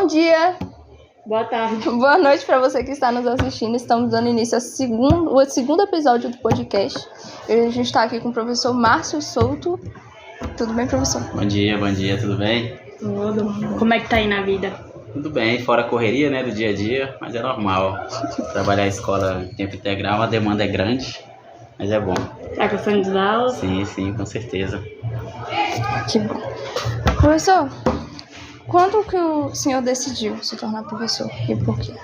Bom dia, Boa tarde. boa noite para você que está nos assistindo. Estamos dando início ao segundo episódio do podcast. A gente está aqui com o professor Márcio Souto. Tudo bem, professor? Bom dia, tudo bem? Tudo. Como é que tá aí na vida? Tudo bem, fora a correria, né, do dia a dia, mas é normal. Trabalhar em escola em tempo integral, a demanda é grande, mas é bom. Tá gostando de dar aula? Sim, com certeza. Que bom. Professor, quando que o senhor decidiu se tornar professor e por quê?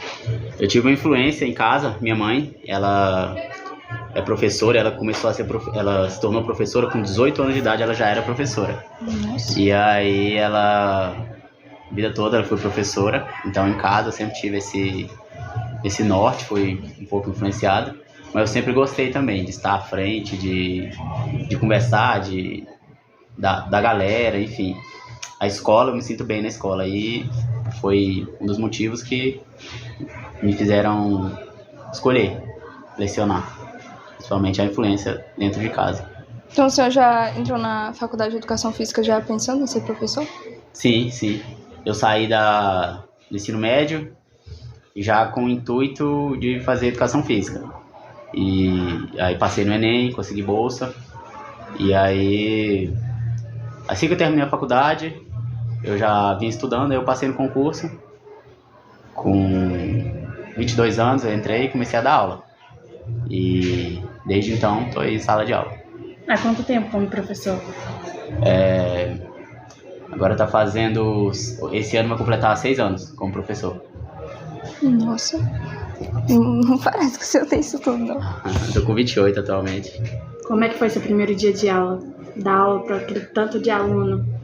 Eu tive uma influência em casa, minha mãe, ela é professora, ela se tornou professora com 18 anos de idade, ela já era professora. Nossa. E aí ela, a vida toda ela foi professora, então em casa eu sempre tive esse norte, foi um pouco influenciado, mas eu sempre gostei também de estar à frente, de conversar, da galera, enfim. A escola, eu me sinto bem na escola e foi um dos motivos que me fizeram escolher, lecionar, principalmente a influência dentro de casa. Então o senhor já entrou na faculdade de educação física já pensando em ser professor? Sim. Eu saí do ensino médio já com o intuito de fazer educação física. E aí passei no Enem, consegui bolsa. E aí, assim que eu terminei a faculdade, eu já vim estudando, aí eu passei no concurso. Com 22 anos eu entrei e comecei a dar aula. E desde então estou em sala de aula. Há quanto tempo como professor? Agora tá fazendo... Esse ano vai completar 6 anos como professor. Nossa, não parece que o senhor tem isso tudo, não. Tô com 28 atualmente. Como é que foi seu primeiro dia de aula? Dar aula para aquele tanto de aluno?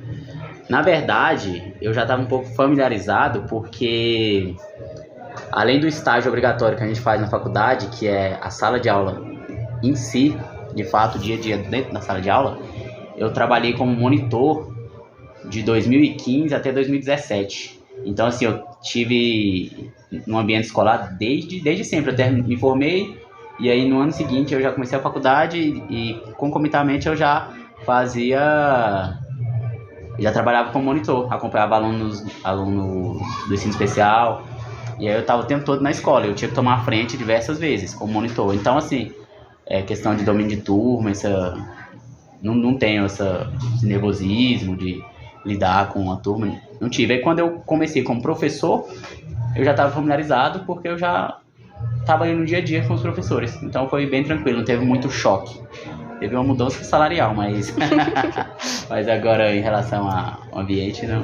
Na verdade, eu já estava um pouco familiarizado porque, além do estágio obrigatório que a gente faz na faculdade, que é a sala de aula em si, de fato, dia a dia dentro da sala de aula, eu trabalhei como monitor de 2015 até 2017. Então, assim, eu tive no ambiente escolar desde sempre. Eu até me formei e aí no ano seguinte eu já comecei a faculdade e concomitantemente eu já trabalhava como monitor, acompanhava alunos do ensino especial, e aí eu estava o tempo todo na escola, eu tinha que tomar a frente diversas vezes como monitor. Então, assim, questão de domínio de turma, não tenho esse nervosismo de lidar com a turma, não tive. Aí quando eu comecei como professor, eu já estava familiarizado porque eu já estava ali no dia a dia com os professores, então foi bem tranquilo, não teve muito choque. Teve uma mudança salarial, mas agora em relação ao ambiente, não.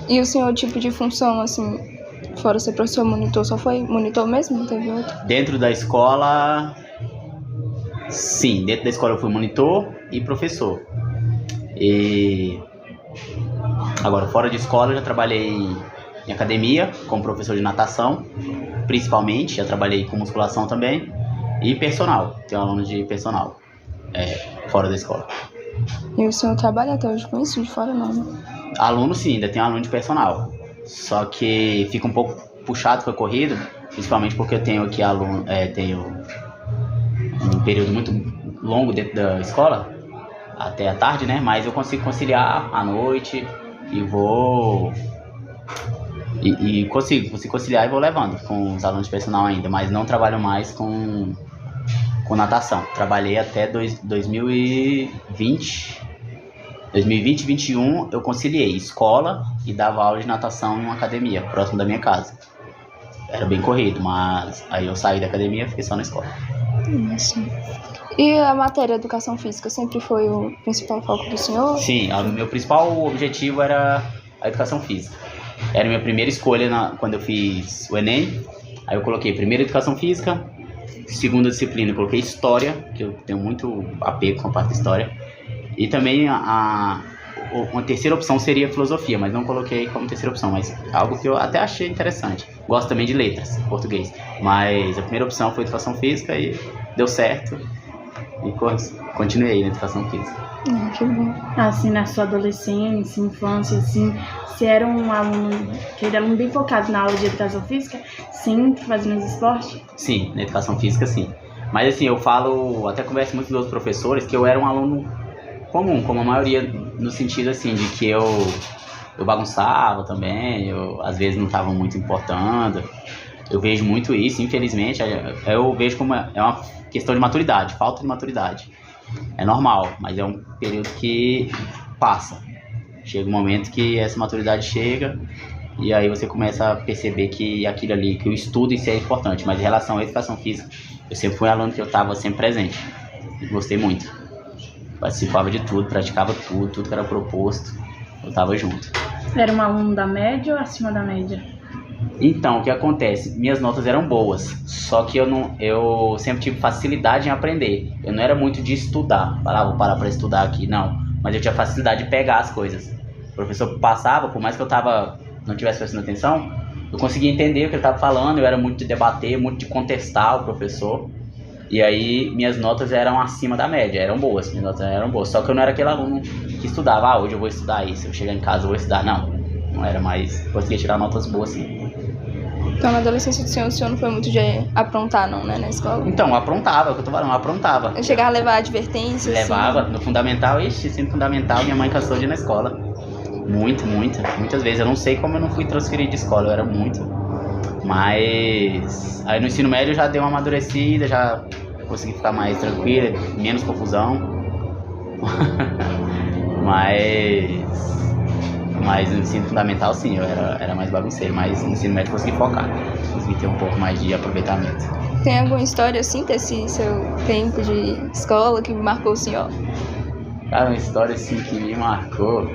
E o senhor, tipo de função, assim, fora ser professor monitor, só foi monitor mesmo? Não teve outro? Dentro da escola, sim, dentro da escola eu fui monitor e professor. E agora, fora de escola, eu já trabalhei em academia, como professor de natação, principalmente, já trabalhei com musculação também, e personal, tenho aluno de personal. Fora da escola. E o senhor trabalha até hoje com isso? De fora não, né? Aluno sim, ainda tenho aluno de personal. Só que fica um pouco puxado com a corrida, principalmente porque eu tenho aqui tenho um período muito longo dentro da escola, até a tarde, né? Mas eu consigo conciliar à noite e consigo conciliar e vou levando com os alunos de personal ainda, mas não trabalho mais com natação. Trabalhei até 2020, 2021 eu conciliei escola e dava aula de natação em uma academia próximo da minha casa. Era bem corrido, mas aí eu saí da academia e fiquei só na escola. Nossa. E a matéria educação física sempre foi o principal foco do senhor? Sim, o meu principal objetivo era a educação física. Era a minha primeira escolha quando eu fiz o Enem. Aí eu coloquei primeiro educação física, segunda disciplina eu coloquei história, que eu tenho muito apego com a parte de história. E também uma terceira opção seria filosofia, mas não coloquei como terceira opção, mas algo que eu até achei interessante. Gosto também de letras, português. Mas a primeira opção foi educação física e deu certo. E continuei na educação física. Que bom. Assim, na sua adolescência, infância, assim, você era aquele aluno bem focado na aula de educação física, sempre fazendo os esportes? Sim, na educação física, sim. Mas assim, eu falo, até converso muito com os outros professores, que eu era um aluno comum, como a maioria, no sentido assim, de que eu eu bagunçava também, eu às vezes não estava muito importando. Eu vejo muito isso, infelizmente, eu vejo como é uma questão de maturidade, falta de maturidade. É normal, mas é um período que passa. Chega um momento que essa maturidade chega e aí você começa a perceber que aquilo ali, que o estudo em si é importante, mas em relação à educação física, eu sempre fui um aluno que eu estava sempre presente. Gostei muito. Participava de tudo, praticava tudo que era proposto, eu estava junto. Era um aluno da média ou acima da média? Então, o que acontece? Minhas notas eram boas, só que eu sempre tive facilidade em aprender. Eu não era muito de estudar, vou parar para estudar aqui, não. Mas eu tinha facilidade de pegar as coisas. O professor passava, por mais que eu não estivesse prestando atenção, eu conseguia entender o que ele estava falando, eu era muito de debater, muito de contestar o professor. E aí minhas notas eram acima da média, eram boas, minhas notas eram boas. Só que eu não era aquele aluno que estudava, hoje eu vou estudar isso, eu chegar em casa eu vou estudar. Não era mais, conseguia tirar notas boas sim. Então, na adolescência do senhor não foi muito de aprontar, não, né, na escola? Então, aprontava, é o que eu tô falando, aprontava. Eu chegava a levar advertência, Levava, assim. No fundamental, ensino fundamental, minha mãe cansou de ir na escola. Muitas vezes. Eu não sei como eu não fui transferir de escola, eu era muito. Mas aí no ensino médio eu já dei uma amadurecida, já consegui ficar mais tranquilo, menos confusão. Mas no ensino fundamental sim, eu era mais bagunceiro, mas no ensino médio eu consegui focar, consegui ter um pouco mais de aproveitamento. Tem alguma história assim desse seu tempo de escola que marcou o senhor? Cara, uma história assim que me marcou,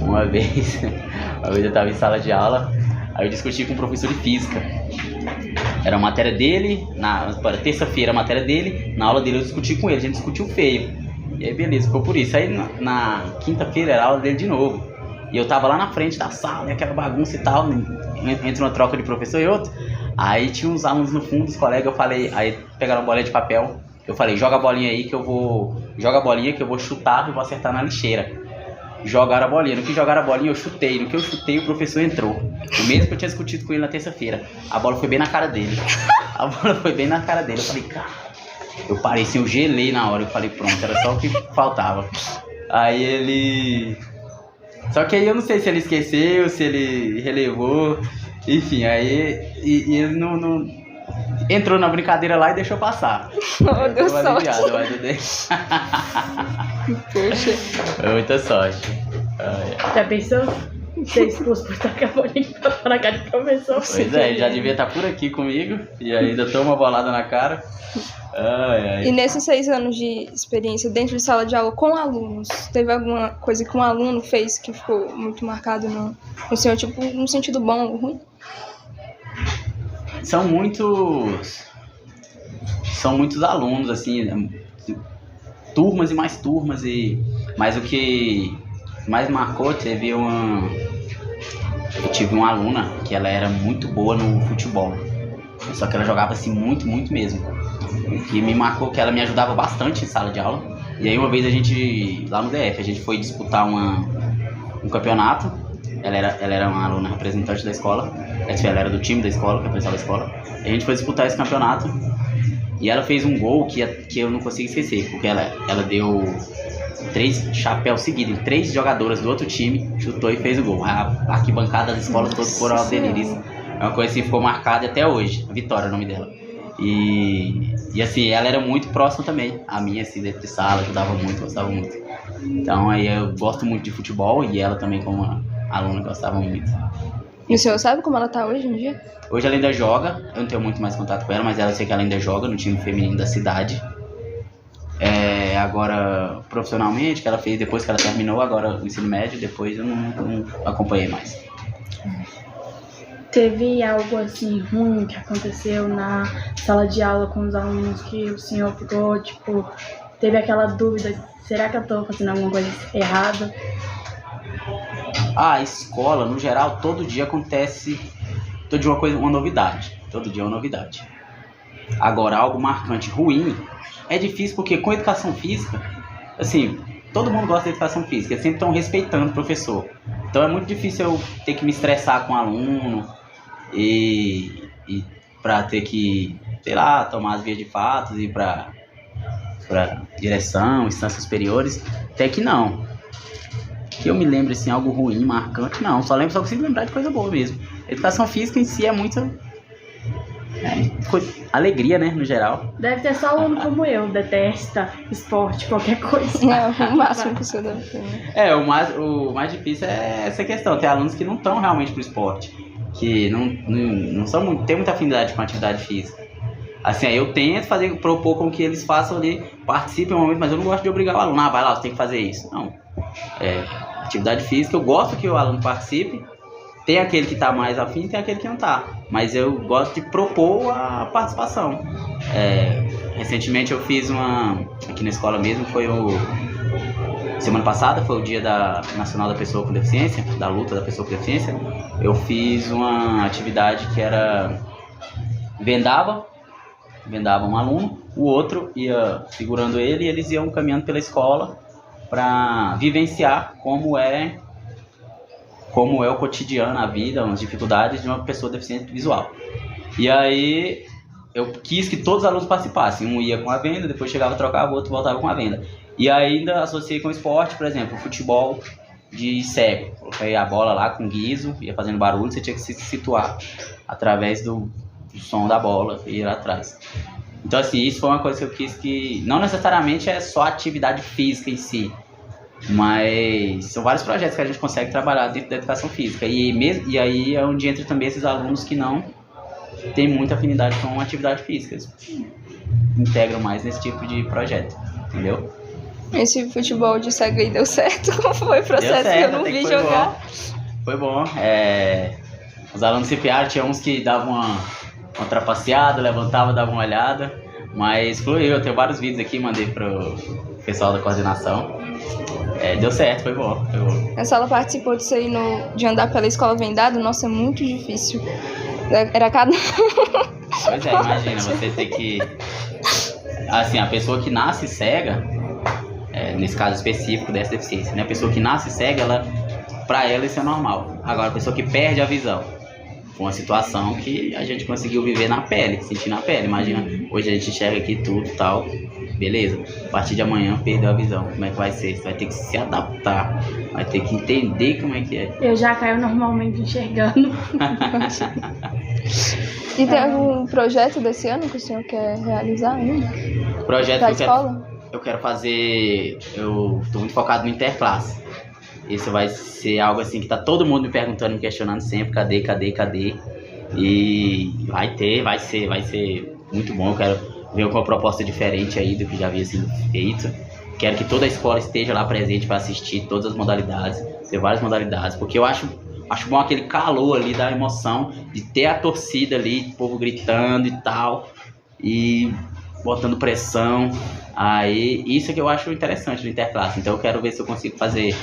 uma vez eu tava em sala de aula, aí eu discuti com um professor de física. Era a matéria dele, terça-feira a matéria dele, na aula dele eu discuti com ele, a gente discutiu feio. E aí beleza, ficou por isso. Aí na quinta-feira era a aula dele de novo. E eu tava lá na frente da sala, aquela bagunça e tal, entre uma troca de professor e outro. Aí tinha uns alunos no fundo, os colegas, eu falei, aí pegaram a bolinha de papel, eu falei, joga a bolinha aí que eu vou chutar e vou acertar na lixeira. Jogaram a bolinha, no que jogaram a bolinha eu chutei, no que eu chutei o professor entrou. O mesmo que eu tinha discutido com ele na terça-feira. A bola foi bem na cara dele. Eu falei, cara, eu parei assim, eu gelei na hora, eu falei, pronto, era só o que faltava. Aí ele... Só que aí eu não sei se ele esqueceu, se ele relevou, enfim, aí e ele não entrou na brincadeira lá e deixou passar. Oh, deu sorte. Mas eu dei... Poxa. Foi muita sorte. Já pensou? Ser expulso por tacar a bolinha na cara de professor? Pois é, ele já devia estar por aqui comigo e ainda toma uma bolada na cara. E nesses 6 anos de experiência dentro de sala de aula com alunos, teve alguma coisa que um aluno fez que ficou muito marcado no senhor, tipo, num sentido bom ou ruim? São muitos alunos, assim, turmas e mais turmas, mas o que mais marcou, eu tive uma aluna que ela era muito boa no futebol, só que ela jogava assim muito mesmo. O que me marcou que ela me ajudava bastante em sala de aula. E aí uma vez lá no DF, a gente foi disputar um campeonato. Ela era uma aluna representante da escola. Ela era do time da escola, representava a escola. A gente foi disputar esse campeonato. E ela fez um gol que eu não consigo esquecer, porque ela deu 3 chapéus seguidos, 3 jogadoras do outro time, chutou e fez o gol. A arquibancada das escolas todas foram ao delírio. É uma coisa que ficou marcada até hoje. A Vitória é o nome dela. E assim, ela era muito próxima também a mim, assim, dentro de sala, ajudava muito, gostava muito. Então aí eu gosto muito de futebol e ela também como uma aluna gostava muito. E o senhor sabe como ela tá hoje em dia? Hoje ela ainda joga, eu não tenho muito mais contato com ela, mas eu sei que ela ainda joga no time feminino da cidade. Agora, profissionalmente, que ela fez depois que ela terminou, agora o ensino médio, depois eu não acompanhei mais. Teve algo assim ruim que aconteceu na sala de aula com os alunos que o senhor ficou, tipo, teve aquela dúvida, será que eu tô fazendo alguma coisa errada? A escola, no geral, todo dia acontece uma novidade. Todo dia é uma novidade. Agora, algo marcante ruim é difícil porque com educação física, assim, todo mundo gosta de educação física, eles sempre estão respeitando o professor. Então é muito difícil eu ter que me estressar com o aluno e para ter que, sei lá, tomar as vias de fato e ir para direção, instâncias superiores, até que não. que eu me lembro, assim, algo ruim, marcante, não. Só consigo lembrar de coisa boa mesmo. Educação física em si é muita alegria, né, no geral. Deve ter só aluno como eu, detesta esporte, qualquer coisa. É, o máximo que você deve ter. O mais difícil é essa questão. Tem alunos que não estão realmente pro esporte, que não tem muita afinidade com a atividade física. Assim, aí eu tento propor com que eles façam ali, participem um momento, mas eu não gosto de obrigar o aluno, vai lá, você tem que fazer isso. Não. Atividade física, eu gosto que o aluno participe. Tem aquele que está mais afim, tem aquele que não está. Mas eu gosto de propor a participação. Recentemente eu fiz aqui na escola mesmo, semana passada, foi o dia nacional da pessoa com deficiência, da luta da pessoa com deficiência. Eu fiz uma atividade que era vendava um aluno, o outro ia segurando ele e eles iam caminhando pela escola para vivenciar como é o cotidiano, a vida, as dificuldades de uma pessoa deficiente visual. E aí eu quis que todos os alunos participassem. Um ia com a venda, depois chegava, trocava, o outro voltava com a venda. E ainda associei com o esporte, por exemplo, futebol de cego. Coloquei a bola lá com guiso, ia fazendo barulho, você tinha que se situar através do som da bola e ir lá atrás. Então, assim, isso foi uma coisa que eu quis que não necessariamente é só atividade física em si, mas são vários projetos que a gente consegue trabalhar dentro da educação física. E aí é onde entra também esses alunos que não têm muita afinidade com atividade física. Eles integram mais nesse tipo de projeto, entendeu? Esse futebol de cego aí deu certo? Como foi o processo? Deu certo, que eu não vi jogar? Foi bom. Os alunos se piaram, tinha uns que davam uma trapaceada, levantavam, davam uma olhada, mas fluiu. Eu tenho vários vídeos aqui, mandei pro pessoal da coordenação. Deu certo, foi bom. A sala participou disso aí de andar pela escola vendado. Nossa, é muito difícil. Era cada... Pois imagina, você ter que... Assim, a pessoa que nasce cega, nesse caso específico dessa deficiência, né? A pessoa que nasce cega, pra ela isso é normal. Agora, a pessoa que perde a visão, foi uma situação que a gente conseguiu viver na pele, sentir na pele. Imagina, hoje a gente enxerga aqui tudo e tal, beleza. A partir de amanhã perdeu a visão, como é que vai ser? Você vai ter que se adaptar, vai ter que entender como é que é. Eu já caio normalmente enxergando. E tem algum projeto desse ano que o senhor quer realizar ainda? Projeto da escola? Eu quero fazer, eu estou muito focado no interclasse. Isso vai ser algo assim que tá todo mundo me perguntando, me questionando sempre, cadê? E vai ser muito bom. Eu quero ver com uma proposta diferente aí do que já havia sido feito. Quero que toda a escola esteja lá presente para assistir todas as modalidades, ter várias modalidades, porque eu acho bom aquele calor ali da emoção, de ter a torcida ali, o povo gritando e tal, e botando pressão. Aí, isso é que eu acho interessante no interclasse. Então eu quero ver se eu consigo fazer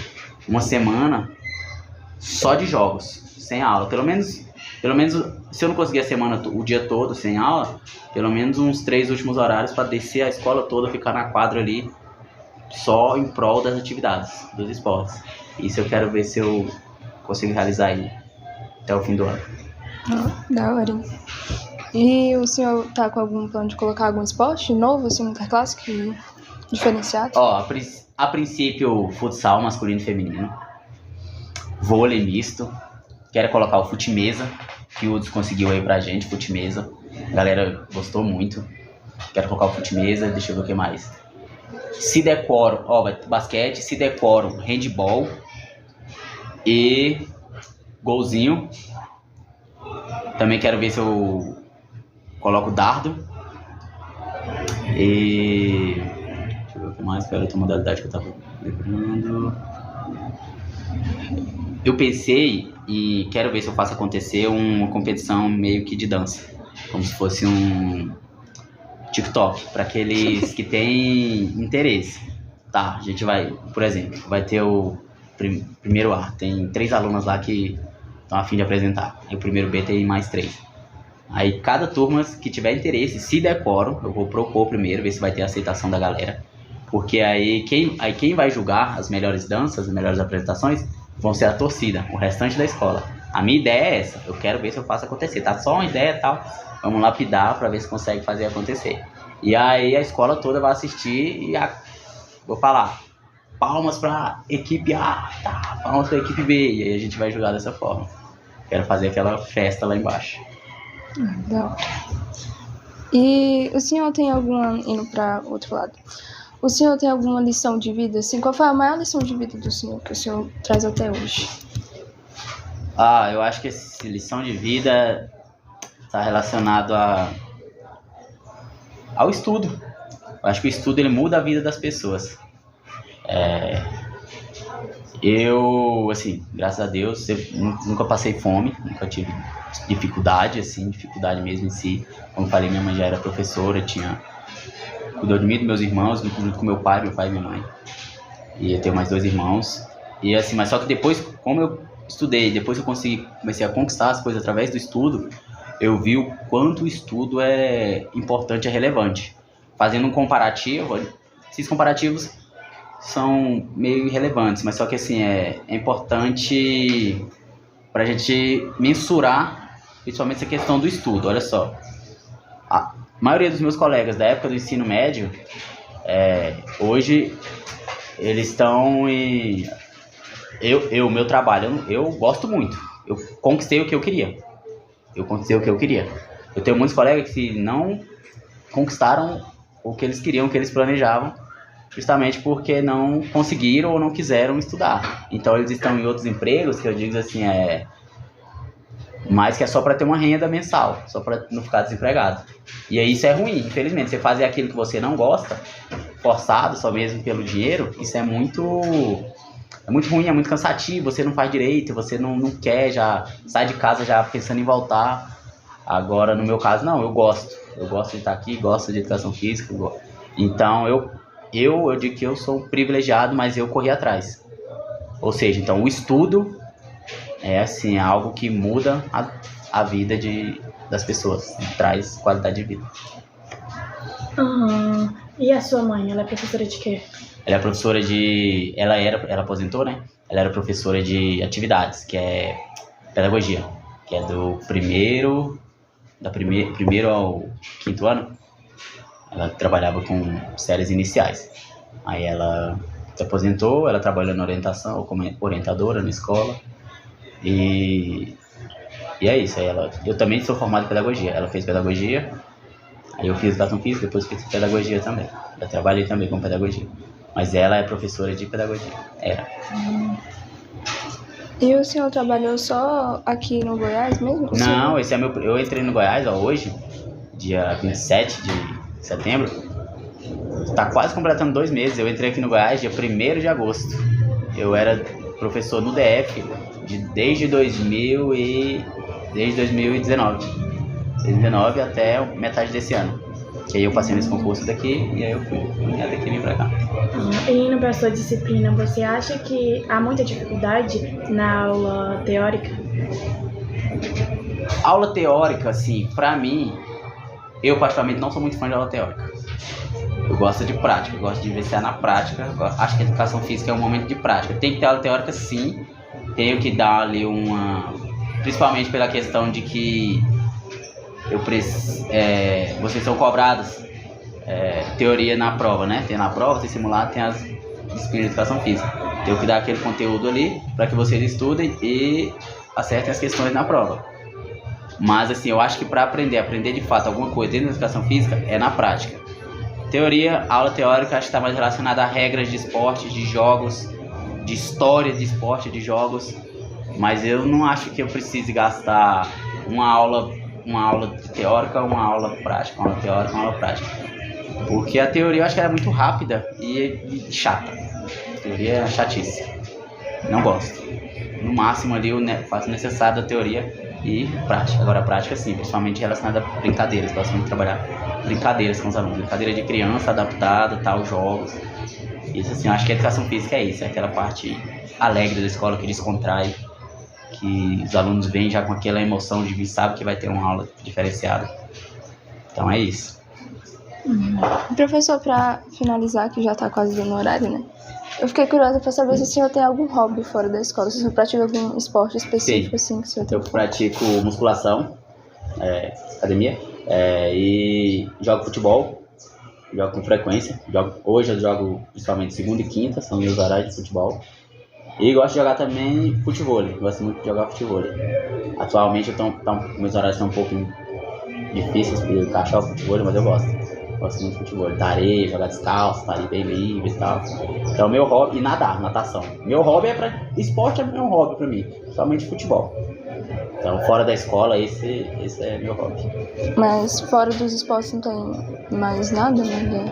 uma semana só de jogos, sem aula. Pelo menos, se eu não conseguir a semana, o dia todo sem aula, pelo menos uns 3 últimos horários para descer a escola toda, ficar na quadra ali, só em prol das atividades, dos esportes. Isso eu quero ver se eu consigo realizar aí até o fim do ano. Da hora. E o senhor tá com algum plano de colocar algum esporte novo, assim, no interclasse, diferenciado? A princípio, futsal masculino e feminino, vôlei misto, quero colocar o fute-mesa, que o Uds conseguiu aí pra gente, fute-mesa, a galera gostou muito, quero colocar o fute-mesa, deixa eu ver o que mais. Se der quórum, vai ter basquete, se der quórum, handball e golzinho. Também quero ver se eu coloco dardo e... Deixa eu ver o que mais, quero outra modalidade que eu tava lembrando. Eu pensei e quero ver se eu faço acontecer uma competição meio que de dança, como se fosse um TikTok, para aqueles que têm interesse. Tá, a gente vai, por exemplo, vai ter o primeiro A, tem 3 alunas lá que estão a fim de apresentar, e o primeiro B tem mais 3. Aí cada turma que tiver interesse, se der quórum, eu vou propor primeiro, ver se vai ter aceitação da galera. Porque aí quem vai julgar as melhores danças, as melhores apresentações, vão ser a torcida, o restante da escola. A minha ideia é essa, eu quero ver se eu faço acontecer. Tá só uma ideia e tal, vamos lapidar para ver se consegue fazer acontecer. E aí a escola toda vai assistir e vou falar, palmas pra equipe A, tá, palmas pra equipe B, e aí a gente vai jogar dessa forma. Quero fazer aquela festa lá embaixo. Legal. E o senhor tem alguma, indo para outro lado, o senhor tem alguma lição de vida, assim, qual foi a maior lição de vida do senhor, que o senhor traz até hoje? Eu acho que essa lição de vida está relacionado ao estudo. Eu acho que o estudo ele muda a vida das pessoas. Eu, assim, graças a Deus, eu nunca passei fome, nunca tive dificuldade, assim, dificuldade mesmo em si. Como falei, minha mãe já era professora, cuidou de mim e dos meus irmãos, junto com meu pai e minha mãe. E eu tenho mais 2 irmãos. E assim, mas só que depois, como eu estudei, depois eu comecei a conquistar as coisas através do estudo, eu vi o quanto o estudo é importante, é relevante. Fazendo um comparativo, esses comparativos são meio irrelevantes, mas só que assim, é importante pra gente mensurar, principalmente essa questão do estudo. Olha só, a maioria dos meus colegas da época do ensino médio, hoje eles estão em... meu trabalho, eu gosto muito, eu conquistei o que eu queria. Eu tenho muitos colegas que não conquistaram o que eles queriam, o que eles planejavam, justamente porque não conseguiram ou não quiseram estudar. Então eles estão em outros empregos que eu digo assim, mas que é só para ter uma renda mensal, só para não ficar desempregado. E aí isso é ruim, infelizmente. Você fazer aquilo que você não gosta, forçado só mesmo pelo dinheiro, isso é muito ruim, é muito cansativo, você não faz direito, você não quer, já sai de casa já pensando em voltar. Agora, no meu caso, não, eu gosto de estar aqui, gosto de educação física, então eu digo que eu sou um privilegiado, mas eu corri atrás. Ou seja, então o estudo é assim, algo que muda a vida das pessoas, traz qualidade de vida. E a sua mãe, ela é professora de quê? Ela é professora ela aposentou, né? Ela era professora de atividades, que é pedagogia, que é do primeiro ao 5º ano. Ela trabalhava com séries iniciais. Aí ela se aposentou, ela trabalhou na orientação, como orientadora na escola. E é isso. Eu também sou formado em pedagogia. Ela fez pedagogia, aí eu fiz educação física, depois fiz pedagogia também. Eu trabalhei também com pedagogia. Mas ela é professora de pedagogia. Era. E o senhor trabalhou só aqui no Goiás mesmo? Não, eu entrei no Goiás hoje, dia 27 de setembro. Tá quase completando 2 meses. Eu entrei aqui no Goiás dia 1º de agosto. Eu era professor no DF desde 2019. Desde 2019 até metade desse ano. Que aí eu passei nesse concurso daqui e aí eu fui daqui e vim pra cá. E indo pra sua disciplina, você acha que há muita dificuldade na aula teórica? Aula teórica, assim, pra mim, eu particularmente não sou muito fã de aula teórica. Eu gosto de prática, eu gosto de vivenciar na prática. Acho que a educação física é um momento de prática. Tem que ter aula teórica, sim. Tenho que dar ali principalmente pela questão de que vocês são cobrados teoria na prova, né? Tem na prova, tem simulado, tem as disciplinas de educação física. Tenho que dar aquele conteúdo ali para que vocês estudem e acertem as questões na prova. Mas assim, eu acho que para aprender de fato alguma coisa dentro da educação física é na prática. Teoria, aula teórica, acho que está mais relacionada a regras de esporte, de jogos, de história de esporte, de jogos. Mas eu não acho que eu precise gastar uma aula teórica, uma aula prática, uma aula teórica, uma aula prática. Porque a teoria eu acho que ela é muito rápida e chata. A teoria é chatice. Não gosto. No máximo ali eu faço necessário da teoria e prática. Agora a prática sim, principalmente relacionada a brincadeiras. Gosto muito de trabalhar brincadeiras com os alunos. Brincadeira de criança, adaptada, tal, jogos. Isso assim, eu acho que a educação física é isso. É aquela parte alegre da escola que descontrai. Que os alunos vêm já com aquela emoção de vir, sabe que vai ter uma aula diferenciada. Então é isso. Professor, para finalizar, que já está quase dando horário, né? Eu fiquei curiosa para saber se o senhor tem algum hobby fora da escola, se o senhor pratica algum esporte específico. Sim. Assim, que o senhor tem. Eu pratico musculação, academia, e jogo futebol jogo com frequência. Hoje eu jogo principalmente segunda e quinta, são meus horários de futebol. E gosto de jogar também futevôlei, gosto muito de jogar futevôlei. Atualmente meus horários estão um pouco difíceis para encaixar o futevôlei, mas eu gosto. Gosto muito de futevôlei, tá areia, jogar descalço, tá ali bem livre e tal. Então meu hobby, e natação. Meu hobby esporte é meu hobby pra mim, somente futebol. Então fora da escola, esse é meu hobby. Mas fora dos esportes não tem mais nada, né?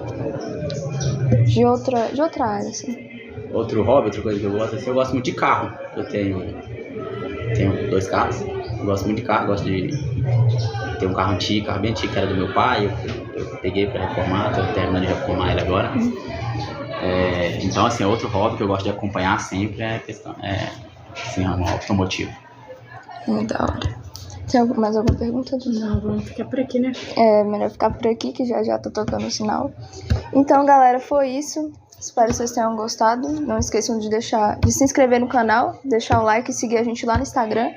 De outra área, assim. Outro hobby, outra coisa que eu gosto, assim, eu gosto muito de carro. Eu tenho 2 carros, eu gosto muito de carro, gosto de ter um carro bem antigo, que era do meu pai, eu peguei para reformar, tô terminando de reformar ele agora. Então, assim, outro hobby que eu gosto de acompanhar sempre é a questão, assim, ramo automotivo. Da hora. Tem mais alguma pergunta? Não, vamos ficar por aqui, né? É melhor ficar por aqui, que já tá tocando o sinal. Então, galera, foi isso. Espero que vocês tenham gostado. Não esqueçam de se inscrever no canal, deixar o like e seguir a gente lá no Instagram.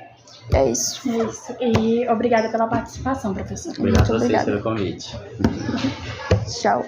É isso. É isso. E obrigada pela participação, professor. Obrigado a vocês obrigada pelo convite. Tchau.